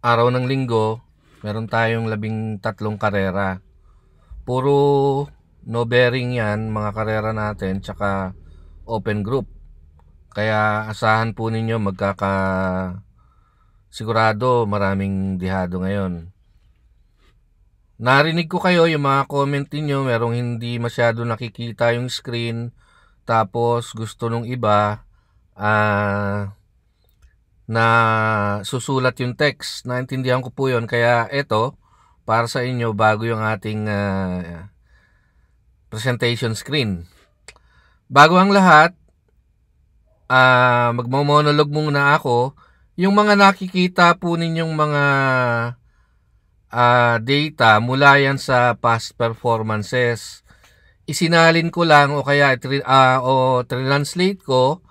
araw ng linggo, meron tayong 13 karera. Puro no bearing yan, mga karera natin, tsaka open group. Kaya asahan po ninyo sigurado maraming dihado ngayon. Narinig ko kayo, yung mga comment niyo, merong hindi masyado nakikita yung screen. Tapos gusto nung iba na susulat yung text. Naintindihan ko po yun. Kaya eto, para sa inyo, bago yung ating presentation screen. Bago ang lahat, magmo-monologue muna ako. Yung mga nakikita po ninyong mga data mula yan sa past performances, isinalin ko lang o kaya translate ko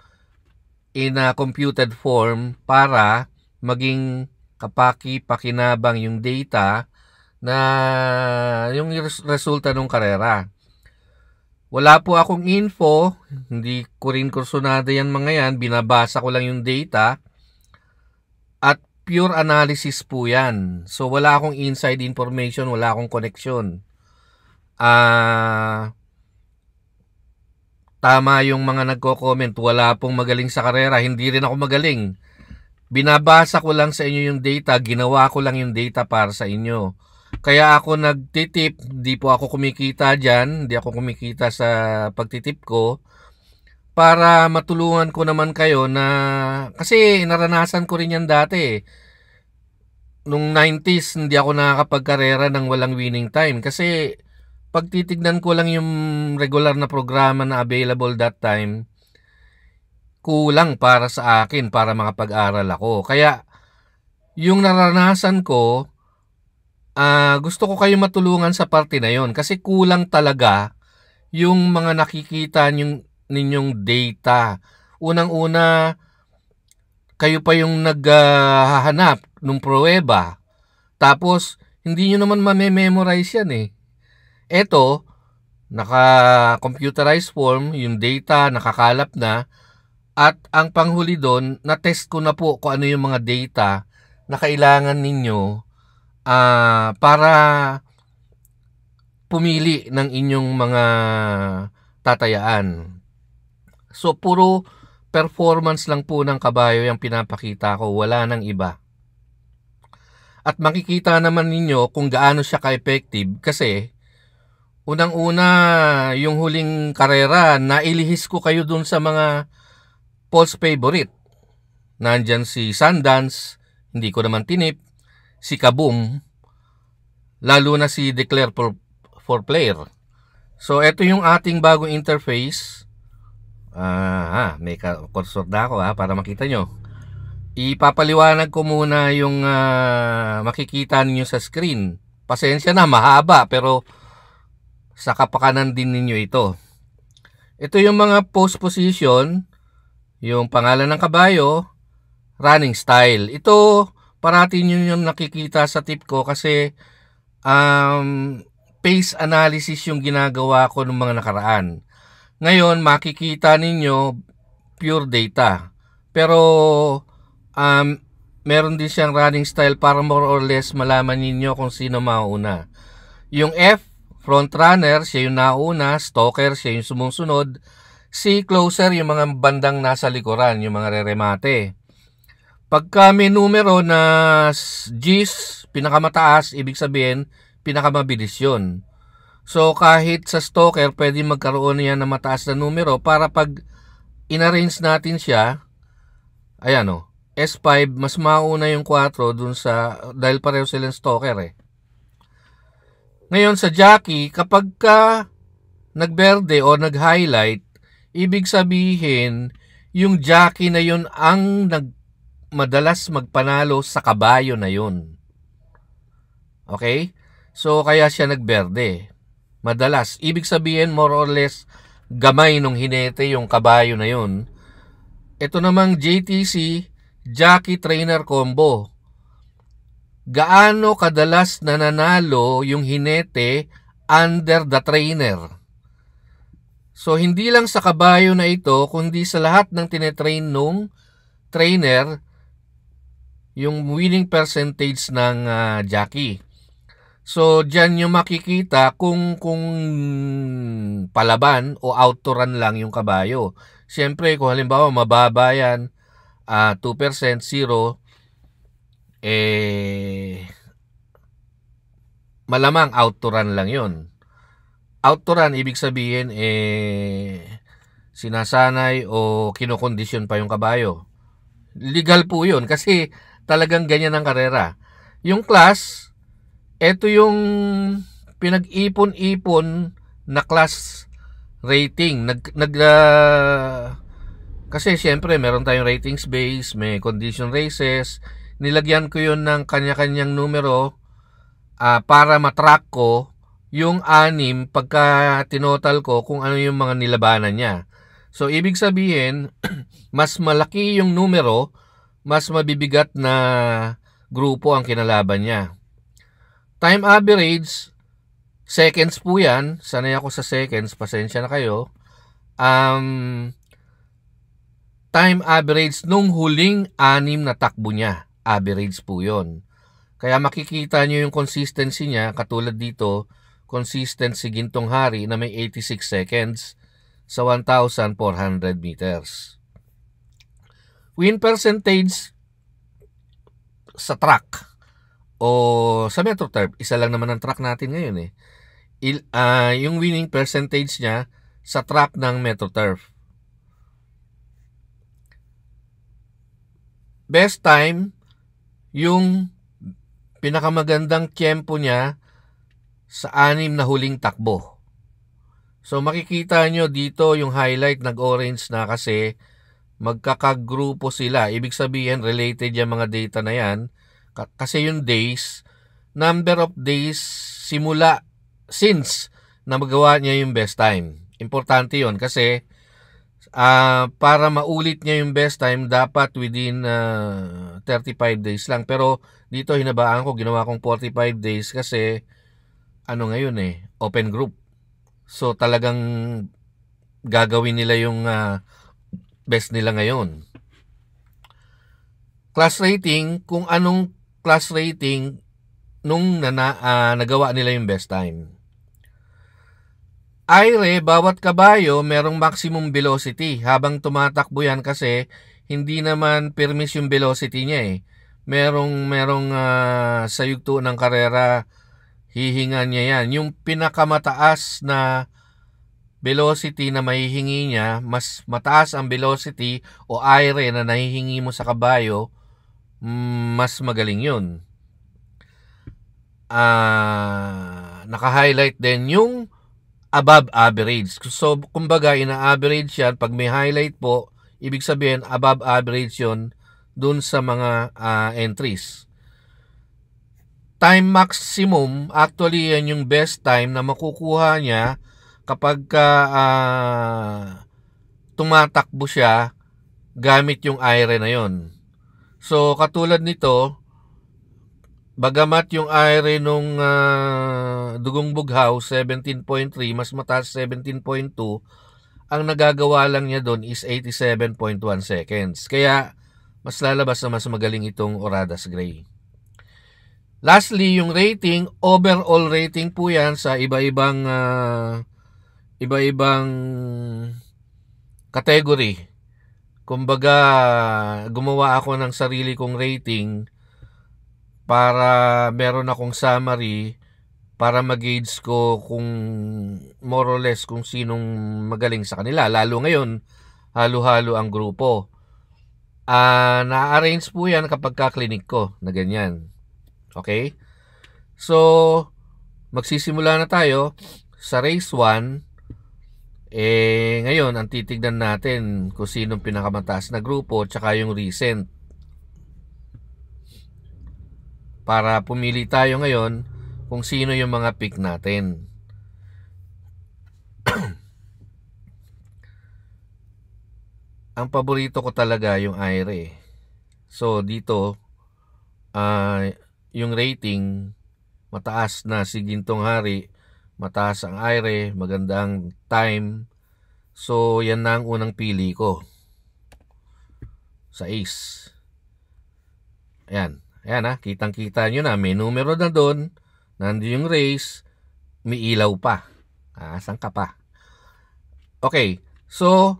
in a computed form para maging kapaki-pakinabang yung data na yung resulta ng karera. Wala po akong info, hindi ko rin kursunada yan mga yan, binabasa ko lang yung data at pure analysis po yan. So wala akong inside information, wala akong connection. Tama yung mga nagko-comment, wala pong magaling sa karera, hindi rin ako magaling. Binabasa ko lang sa inyo yung data, ginawa ko lang yung data para sa inyo. Kaya ako nagtitip, hindi po ako kumikita dyan, hindi ako kumikita sa pagtitip ko, para matulungan ko naman kayo na, kasi naranasan ko rin yan dati. Nung 90s, hindi ako nakakapagkarera ng walang winning time, kasi pag titignan ko lang yung regular na programa na available that time, kulang para sa akin para makapag-aral ako. Kaya yung naranasan ko, gusto ko kayo matulungan sa parte na yon kasi kulang talaga yung mga nakikita ninyong data. Unang-una, kayo pa yung naghahanap ng pruweba. Tapos, hindi nyo naman mamememorize yan eh. Eto, naka-computerized form, yung data nakakalap na, at ang panghuli doon, na-test ko na po kung ano yung mga data na kailangan ninyo para pumili ng inyong mga tatayaan. So, puro performance lang po ng kabayo yung pinapakita ko, wala nang iba. At makikita naman ninyo kung gaano siya ka-effective kasi unang-una, yung huling karera, nailihis ko kayo dun sa mga false favorite. Nandyan si Sundance, hindi ko naman tinip, si Kaboom, lalo na si Declare for Player. So, ito yung ating bagong interface. May cursor na ako para makita nyo. Ipapaliwanag ko muna yung makikita ninyo sa screen. Pasensya na, mahaba, pero sa kapakanan din ninyo ito. Ito yung mga post position, yung pangalan ng kabayo, running style. Ito, parati nyo yung nakikita sa tip ko kasi pace analysis yung ginagawa ko ng mga nakaraan. Ngayon, makikita ninyo pure data. Pero, meron din siyang running style para more or less malaman ninyo kung sino mauna. Yung F, front runner, siya yung nauna. Stalker, siya yung sumusunod. C, closer, yung mga bandang nasa likuran, yung mga reremate. Pagka may numero na G's, pinakamataas, ibig sabihin, pinakamabilis yun. So, kahit sa stalker, pwede magkaroon niya ng mataas na numero para pag inarrange natin siya, ayan o, S5, mas mauna yung 4 dun sa, dahil pareho silang stalker eh. Ngayon sa jockey, kapag ka nagberde o nag-highlight, ibig sabihin, yung jockey na yun ang madalas magpanalo sa kabayo na yun. Okay? So, kaya siya nagberde. Madalas. Ibig sabihin, more or less, gamay nung hinete yung kabayo na yun. Ito namang JTC, Jockey Trainer Combo. Gaano kadalas nananalo yung hinete under the trainer? So, hindi lang sa kabayo na ito, kundi sa lahat ng tinetrain nung trainer, yung winning percentage ng jockey. So, dyan yung makikita kung palaban o out to run lang yung kabayo. Siyempre, kung halimbawa mababa yan, 2%, 0, malamang out to run lang yun. Out to run, ibig sabihin, sinasanay o kinokondisyon pa yung kabayo. Legal po yun kasi talagang ganyan ang karera. Yung class, ito yung pinag-ipon-ipon na class rating. Kasi syempre meron tayong ratings base, may condition races. Nilagyan ko yun ng kanya-kanyang numero para matrack ko yung 6 pagka tinotal ko kung ano yung mga nilabanan niya. So, ibig sabihin, mas malaki yung numero, mas mabibigat na grupo ang kinalaban niya. Time average, seconds po yan. Sanay ako sa seconds, pasensya na kayo. Time average nung huling 6 na takbo niya. Average po yun. Kaya makikita nyo yung consistency niya, katulad dito, consistency Gintong Hari na may 86 seconds sa 1,400 meters. Win percentage sa track o sa MetroTurf, isa lang naman ang track natin ngayon yung winning percentage niya sa track ng MetroTurf. Best time, yung pinakamagandang tiyempo niya sa 6 na huling takbo. So makikita nyo dito yung highlight nag-orange na kasi magkakagrupo sila. Ibig sabihin related yung mga data na yan. Kasi yung days, number of days simula since na magawa niya yung best time. Importante yon kasi para maulit niya yung best time dapat within 35 days lang. Pero dito hinabaan ko, ginawa kong 45 days kasi ngayon open group. So talagang gagawin nila yung best nila ngayon. Class rating, kung anong class rating nung nagawa nila yung best time. Aire, bawat kabayo merong maximum velocity habang tumatakbo yan kasi hindi naman permis yung velocity niya Merong sa yugto ng karera hihingan niya yan. Yung pinakamataas na velocity na mahihingi niya, mas mataas ang velocity o aire na nahihingi mo sa kabayo, mas magaling yun. Naka-highlight din yung above average. So, kumbaga, ina-average yan. Pag may highlight po, ibig sabihin, above average yun dun sa mga entries. Time maximum, actually yan yung best time na makukuha niya kapag tumatakbo siya gamit yung aire na yon. So katulad nito, bagamat yung aire nung Dugong Bughaw 17.3 mas mataas 17.2, ang nagagawa lang niya doon is 87.1 seconds. Kaya mas lalabas na mas magaling itong Oradas Gray. Lastly, yung rating, overall rating po yan sa iba-ibang category. Kumbaga, gumawa ako ng sarili kong rating para meron akong summary para mag-gauge ko kung more or less kung sinong magaling sa kanila. Lalo ngayon, halo-halo ang grupo. Na-arrange po yan kapag ka-clinic ko na ganyan. Okay? So, magsisimula na tayo sa race 1. Ngayon, ang titignan natin kung sinong pinakamataas na grupo tsaka yung recent. Para pumili tayo ngayon kung sino yung mga pick natin. Ang paborito ko talaga yung Aire. So, dito, yung rating mataas na si Gintong Hari, mataas ang Aire, magandang time. So yan na ang unang pili ko sa ace. Ayan. Ayan ha. Kitang-kita nyo na. May numero na doon. Nandun yung race. May ilaw pa. Saan ka pa? Okay. So,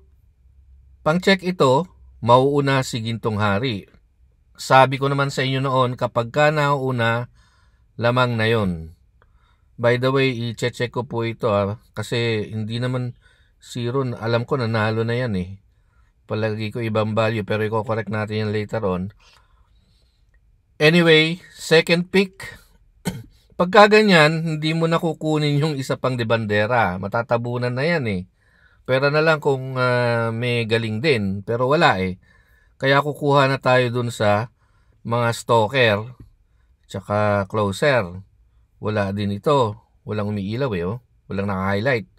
pang-check ito, mauuna si Gintong Hari. Sabi ko naman sa inyo noon, kapag ka nauuna, lamang na yon. By the way, i-check ko po ito kasi hindi naman zero. Alam ko nanalo na yan eh. Palagi ko ibang value pero i-correct natin yan later on. Anyway, second pick. Pagka ganyan, hindi mo na kukunin yung isa pang de bandera. Matatabunan na yan eh. Pero na lang kung may galing din. Pero wala eh. Kaya kukuha na tayo dun sa mga stalker tsaka closer. Wala din ito. Walang umiilaw eh. Oh. Walang naka-highlight.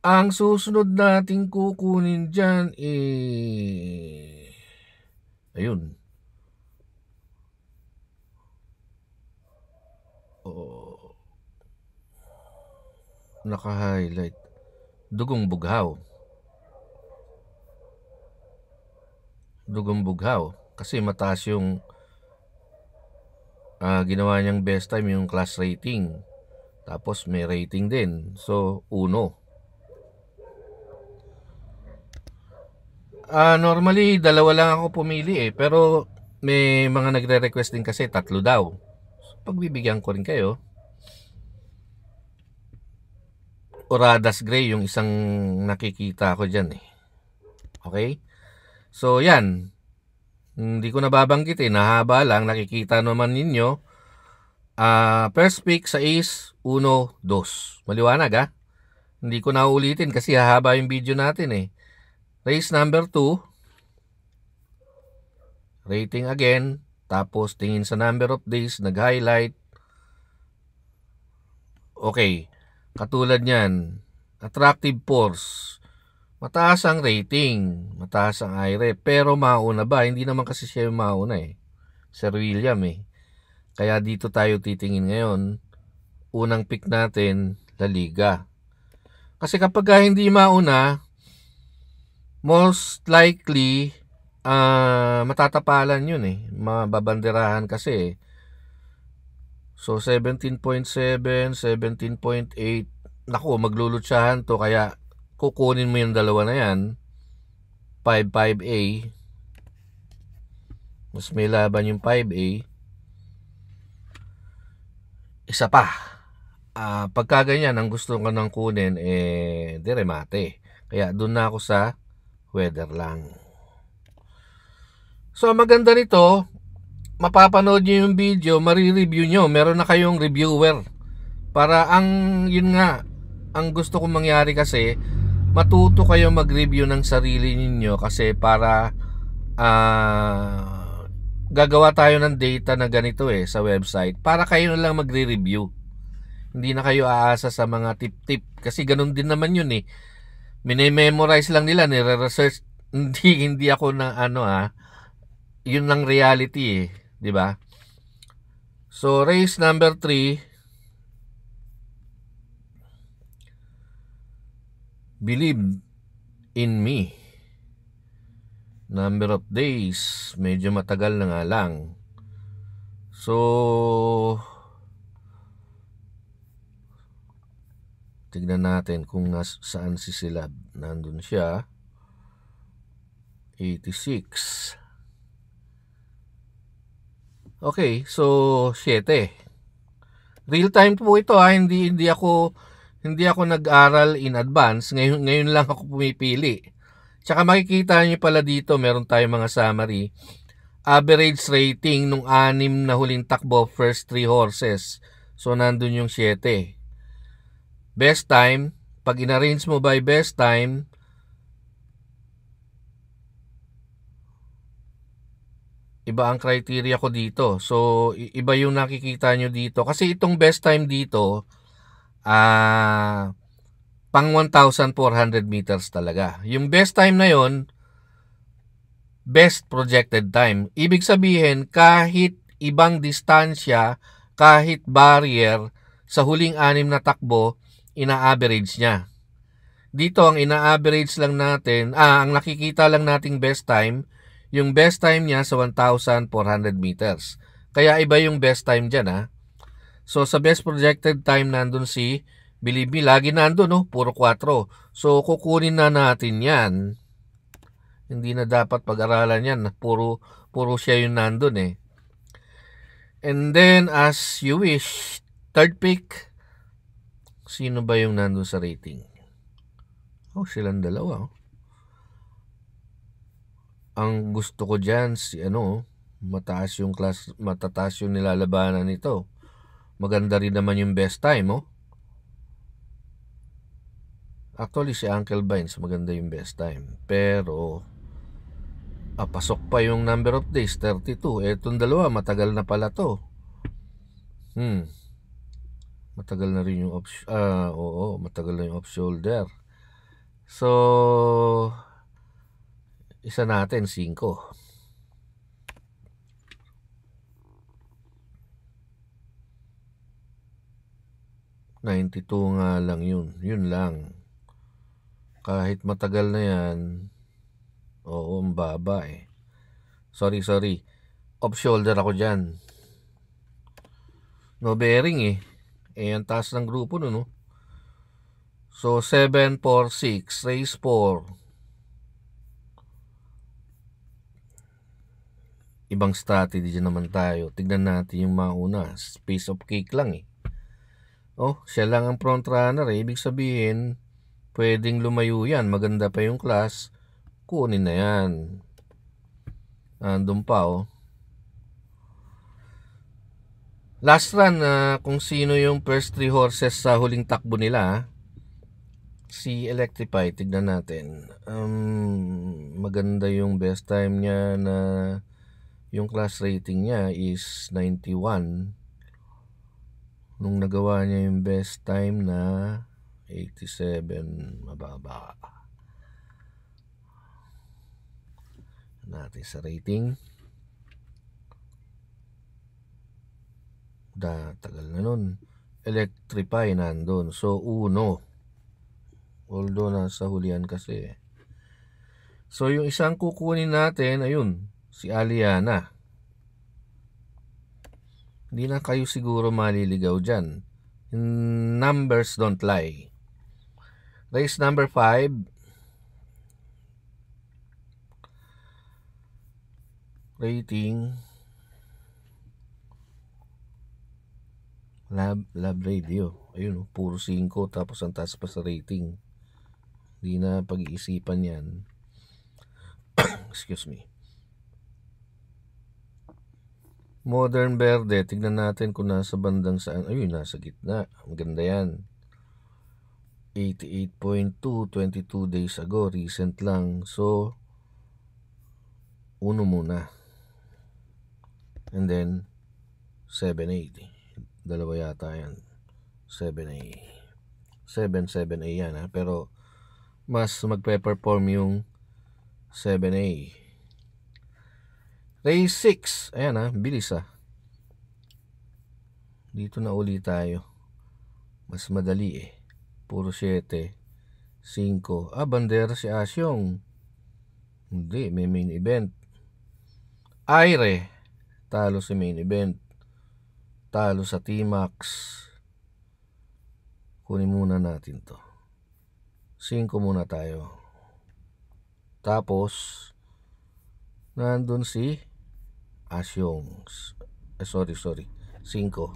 Ang susunod nating kukunin dyan ayun. Oh. Naka-highlight. Dugong bughaw. Dugong bughaw. Kasi mataas yung ginawa niyang best time yung class rating. Tapos may rating din. So, 1. Normally, 2 lang ako pumili eh. Pero may mga nagre-request din kasi 3 daw. So, pagbibigyan ko rin kayo. Oradas Gray yung isang nakikita ko dyan eh. Okay? So, yan. Hindi ko nababanggit eh. Nahaba lang. Nakikita naman ninyo. First pick sa is 1, 2. Maliwanag ha? Hindi ko na ulitin kasi hahaba yung video natin eh. Race number 2. Rating again. Tapos tingin sa number of days. Nag-highlight. Okay. Katulad niyan. Attractive force. Mataas ang rating. Mataas ang IREP. Pero mauna ba? Hindi naman kasi siya yung mauna eh. Sir William eh. Kaya dito tayo titingin ngayon. Unang pick natin, La Liga. Kasi kapag hindi mauna, most likely, matatapalan yun eh. Mababanderahan kasi eh. So, 17.7, 17.8. Naku, maglulutsahan to. Kaya, kukunin mo yung dalawa na yan. 5-5A. Mas may laban yung 5A. Isa pa. Pagka ganyan, ang gusto ko nang kunin, diremate. Kaya, doon na ako sa weather lang. So, maganda nito, mapapanood nyo yung video, marireview nyo. Meron na kayong reviewer. Para yun nga, ang gusto kong mangyari kasi, matuto kayo mag-review ng sarili ninyo kasi para gagawa tayo ng data na ganito sa website para kayo na lang magre-review. Hindi na kayo aasa sa mga tip-tip kasi ganun din naman yun eh. Mini-memorize lang nila, nire-research. Hindi ako na yun lang reality eh, di ba? So race number 3, Believe in Me. Number of days, medyo matagal na nga lang. So, tignan natin kung saan si Silab. Nandun siya. 86. Okay, so 7. Real time po ito hindi ako nag-aral in advance. Ngayon lang ako pumipili. Tsaka makikita niyo pala dito, meron tayong mga summary. Average rating nung 6 na huling takbo, first 3 horses. So, nandun yung 7. Best time, pag in-arrange mo by best time, iba ang criteria ko dito. So, iba yung nakikita nyo dito. Kasi itong best time dito, pang 1,400 meters talaga. Yung best time na yon, best projected time. Ibig sabihin, kahit ibang distansya, kahit barrier, sa huling 6 na takbo, ina-average niya. Dito, ang ina-average lang natin, ang nakikita lang nating best time, Yung best time niya sa 1,400 meters. Kaya iba yung best time dyan, ha. So, sa best projected time, nandun si Bilibili. Lagi nandun, no? Puro 4. So, kukunin na natin yan. Hindi na dapat pag-aralan yan. Puro siya yung nandun, eh. And then, as you wish, third pick, sino ba yung nandun sa rating? Oh, silang dalawa, oh. Ang gusto ko dyan, matataas yung nilalabanan nito. Maganda rin naman yung best time, oh. Actually, si Uncle Vines, maganda yung best time. Pero, pasok pa yung number of days, 32. Etong dalawa, matagal na pala to. Matagal na rin yung matagal na yung off-shoulder. So, isa natin, 5. $92 nga lang yun. Yun lang. Kahit matagal na yan, ang baba eh. Sorry. Off-shoulder ako dyan. No bearing eh. Ang taas ng grupo no? So, 7, 4, 6. Race 4. Ibang strategy dyan naman tayo. Tignan natin yung mauna. Piece of cake lang eh. Siya lang ang front runner eh. Ibig sabihin, pwedeng lumayo yan. Maganda pa yung class. Kunin na yan. Andun pa Last run, kung sino yung first 3 horses sa huling takbo nila. Si Electrify, tignan natin. Maganda yung best time niya na yung class rating niya is 91. Nung nagawa niya yung best time na 87, mababa. Natin sa rating. Tagal na nun. Electrify nandun. So, 1. Although nasa hulihan kasi. So, yung isang kukunin natin, ayun, si Aliana. Hindi na kayo siguro maliligaw dyan. Numbers don't lie. Race number 5. Rating. Lab Radio. Ayun, puro 5 tapos ang taas pa sa rating. Hindi na pag-iisipan yan. Excuse me. Modern Verde, tignan natin kung nasa bandang saan. Ayun, nasa gitna. Maganda yan. 88.2, 22 days ago. Recent lang. So, 1 muna. And then, 7A. Dalawa yata yan. 7A. 7A yan ha. Pero, mas magpe-perform yung 7A. Race 6. Ayan ha, bilis ha. Dito na uli tayo. Mas madali eh. Puro 7. 5. Bandera si Asyong. Hindi, may main event. Aire. Talo si main event. Talo sa T-Max. Kunin muna natin to. 5 muna tayo. Tapos, nandun si Asyong. Sorry. 5.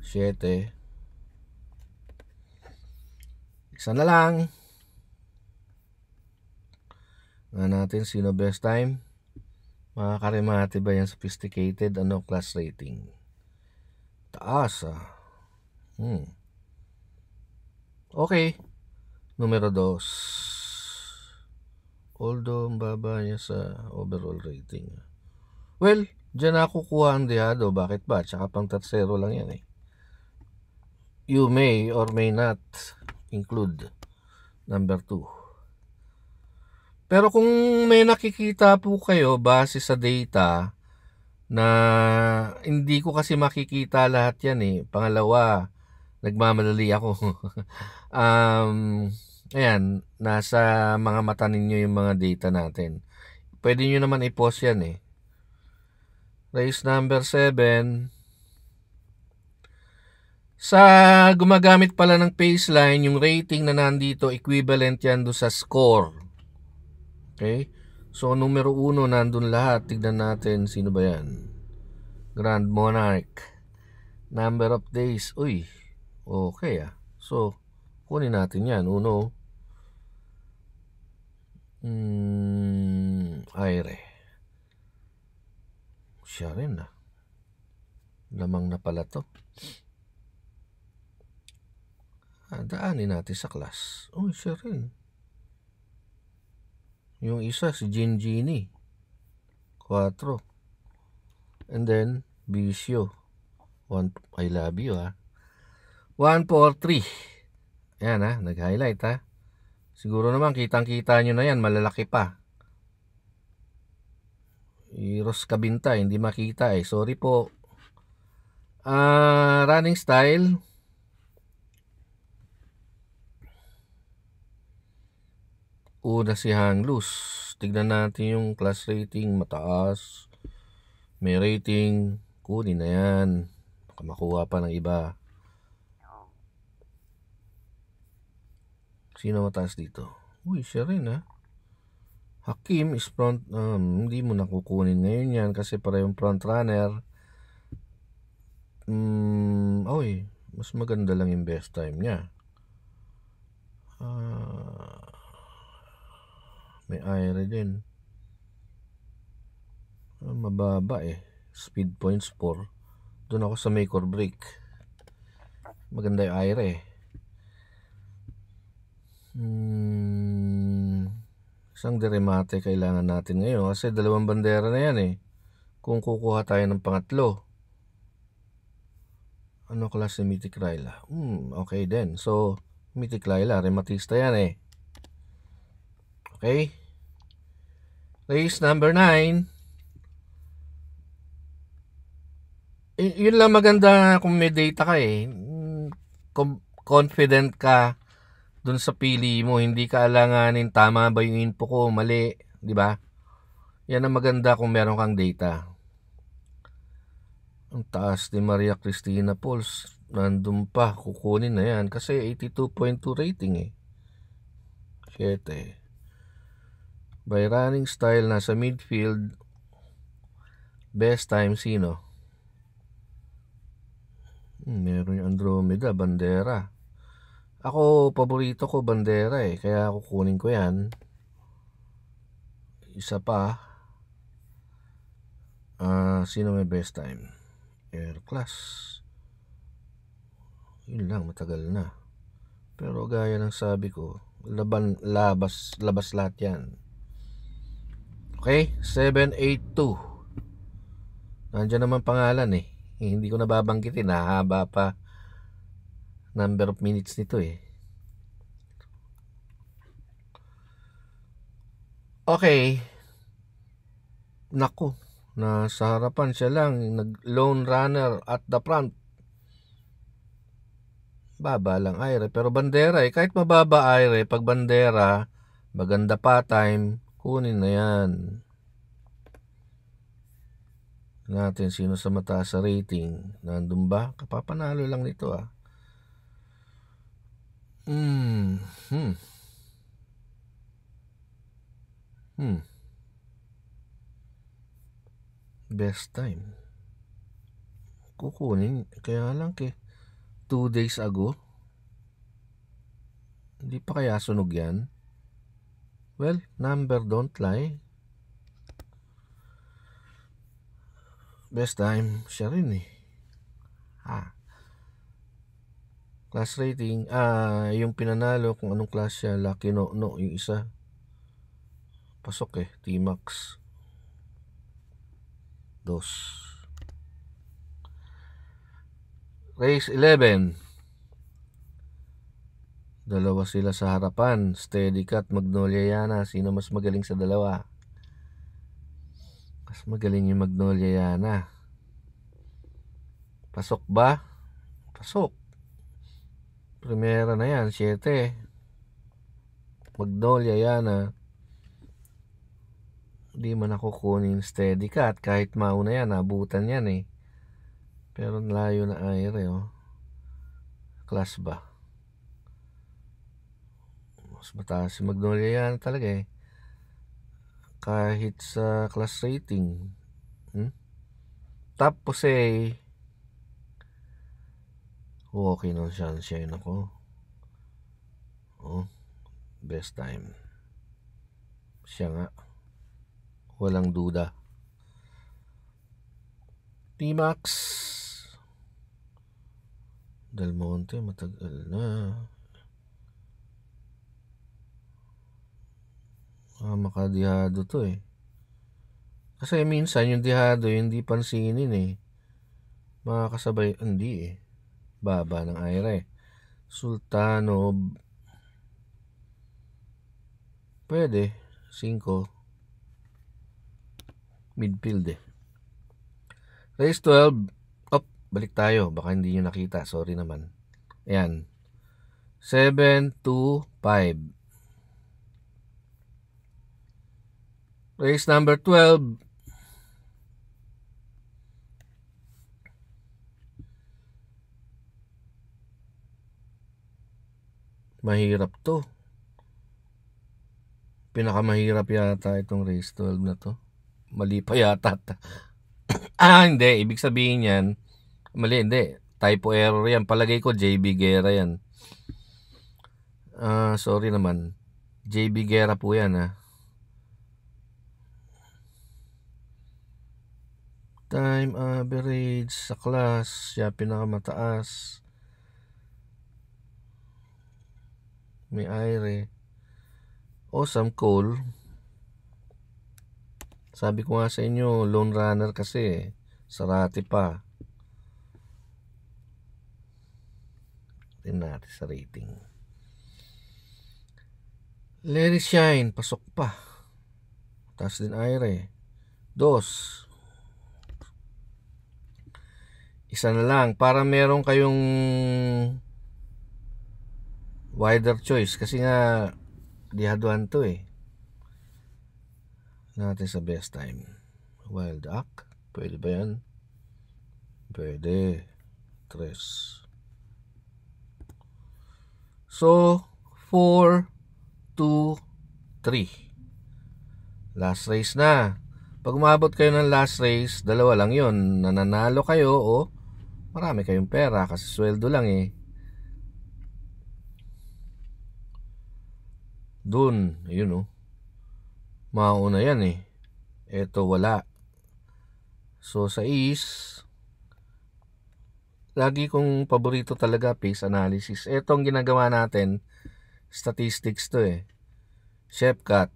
7. Isa na lang. Nga natin sino best time. Makakaremate ba yan sophisticated? Class rating? Taas Okay. Numero 2. Although baba niya sa overall rating. Well, dyan ako kuha ang dehado. Bakit ba? Tsaka pang tatsero lang yan eh. You may or may not include number 2. Pero kung may nakikita po kayo base sa data na hindi ko kasi makikita lahat yan eh. Pangalawa, nagmamadali ako. Ayan, nasa mga mata ninyo yung mga data natin. Pwede nyo naman i-pause yan eh. Race number 7. Sa gumagamit pala ng paceline, yung rating na nandito, equivalent yan doon sa score. Okay? So, numero 1, nandun lahat. Tignan natin, sino ba yan? Grand Monarch. Number of days. Uy, okay ah. So, kunin natin yan. 1. Aire. Siya rin ah. Lamang na pala to. Daanin natin sa class. Uy, siya rin. Yung isa, si Gingini. 4. And then, Bisyo. 1, I love you ha. 1, 4, 3. Ayan ha, nag-highlight ha. Siguro naman, kitang-kita nyo na yan, malalaki pa. Iros Kabinta, hindi makita eh. Sorry po. Running style. Una si Hang Loose. Tignan natin yung class rating, mataas. May rating, kunin na yan. Baka makuha pa ng iba. Sino mataas dito? Uy, siya rin ha. Hakim is front, hindi mo nakukunin ngayon yan kasi para yung front runner. Oy, mas maganda lang yung best time niya. May aire din. Mababa eh. Speed points 4. Doon ako sa make or break. Maganda yung aire eh. Isang deremate kailangan natin ngayon kasi 2 bandera na yan eh. Kung kukuha tayo ng pangatlo. Ano klase Mythic Ryla? Okay din. So, Mythic Ryla, Rematista yan eh. Okay? Race number 9. Yun lang maganda kung may data ka eh. Confident ka dun sa pili mo. Hindi ka alanganin tama ba yung info ko, mali. Diba? Yan ang maganda kung meron kang data. Ang taas ni Maria Cristina Pauls. Nandun pa. Kukunin na yan. Kasi 82.2 rating eh. 7. By running style, nasa midfield. Best time, sino? Meron yung Andromeda, Bandera. Ako, paborito ko Bandera eh. Kaya kukunin ko yan. Isa pa. Sino may best time? Air Class. Yun lang, matagal na. Pero gaya ng sabi ko, labas lahat yan. Okay, 782. Nandiyan naman pangalan eh. Hindi ko nababanggitin, haba pa number of minutes nito eh. Okay. Naku, nasa harapan siya lang, nag-lone runner at the front. Baba lang aire, pero bandera eh. Kahit mababa aire, pag bandera, maganda pa time, kunin na yan. Natin sino sa mataas sa rating. Nandun ba? Kapapanalo lang nito ah. Best time. Kukunin. Kaya lang 2 days ago. Hindi pa kaya sunog yan? Well, number don't lie. Best time, siya rin eh. Class rating, yung pinanalo kung anong class siya, Lucky No, yung isa. Pasok eh, T-Max. 2. Race 11. Dalawa sila sa harapan, Steady Cat, Magnolia Yana. Sino mas magaling sa dalawa? Mas magaling yung Magnolia Yana. Pasok ba? Pasok. Primera na yan, 7. Magnolia Yana. Hindi man ako kunin steady cut. Kahit mauna yan, nabutan yan eh. Pero layo na aire oh. Class ba? Mas mataas si Magnolia yan talaga eh. Kahit sa class rating. Tapos eh, okay na sunshine ako. Oh, best time. Siya nga. Walang duda. T-Max. Del Monte, matagal na. Makadihado to eh. Kasi minsan yung dihado, hindi pansinin eh. Makakasabay, hindi eh. Baba ng aire. Sultano. Pwede. 5. Midfield eh. Race 12. Balik tayo. Baka hindi nyo nakita. Sorry naman. Ayan. 7, 2, 5. Race number 12. Mahirap to. Pinakamahirap yata itong race 12 na to. Mali pa yata. Hindi. Ibig sabihin yan. Mali, hindi. Typo error yan. Palagay ko JB Guerra yan. Sorry naman. JB Guerra po yan ha. Time average sa class. Siya pinakamataas. May aire. Awesome Cole. Sabi ko nga sa inyo, lone runner kasi. Sarati pa. Tingnan natin sa rating. Let it shine. Pasok pa. Taas din aire. 2. Isa na lang. Para meron kayong wider choice. Kasi nga, dihaduan to eh. Natin sa best time. Wild Act. Pwede ba yan? Pwede. 3. So, 4, 2, 3. Last race na. Pag umabot kayo ng last race, dalawa lang yun. Nananalo kayo o marami kayong pera kasi sweldo lang eh. Dun, yun oh. Mauna yan eh. Eto wala. So sa is, lagi kong paborito talaga pace analysis. Etong ginagawa natin, statistics to eh. Chef cut,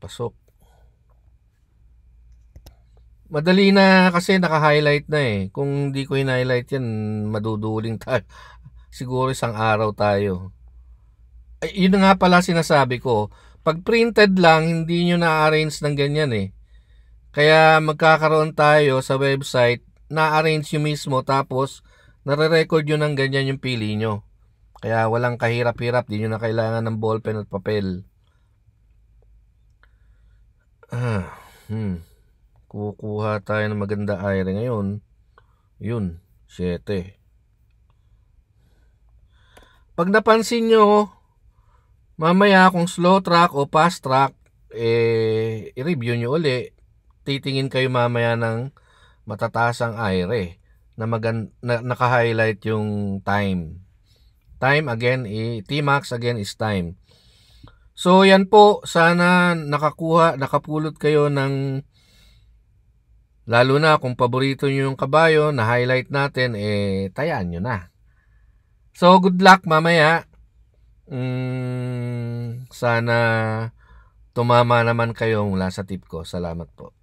pasok. Madali na kasi naka-highlight na eh. Kung hindi ko in-highlight yan, maduduling tayo. Siguro isang araw tayo. Ay, yun nga pala sinasabi ko. Pag printed lang, hindi nyo na-arrange ng ganyan eh. Kaya magkakaroon tayo sa website, na-arrange nyo mismo, tapos nare-record nyo ng ganyan yung pili nyo. Kaya walang kahirap-hirap, di nyo na kailangan ng ballpen at papel. Kukuha tayo ng maganda aire ngayon. Yun, 7. Pag napansin nyo, mamaya kung slow track o fast track, i-review nyo uli. Titingin kayo mamaya ng matataas ang aire na naka-highlight yung time. Time again, T-Max again is time. So yan po, sana nakapulot kayo ng, lalo na kung paborito nyo yung kabayo na highlight natin, tayaan nyo na. So good luck mamaya. Sana tumama naman kayo mula sa tip ko. Salamat po.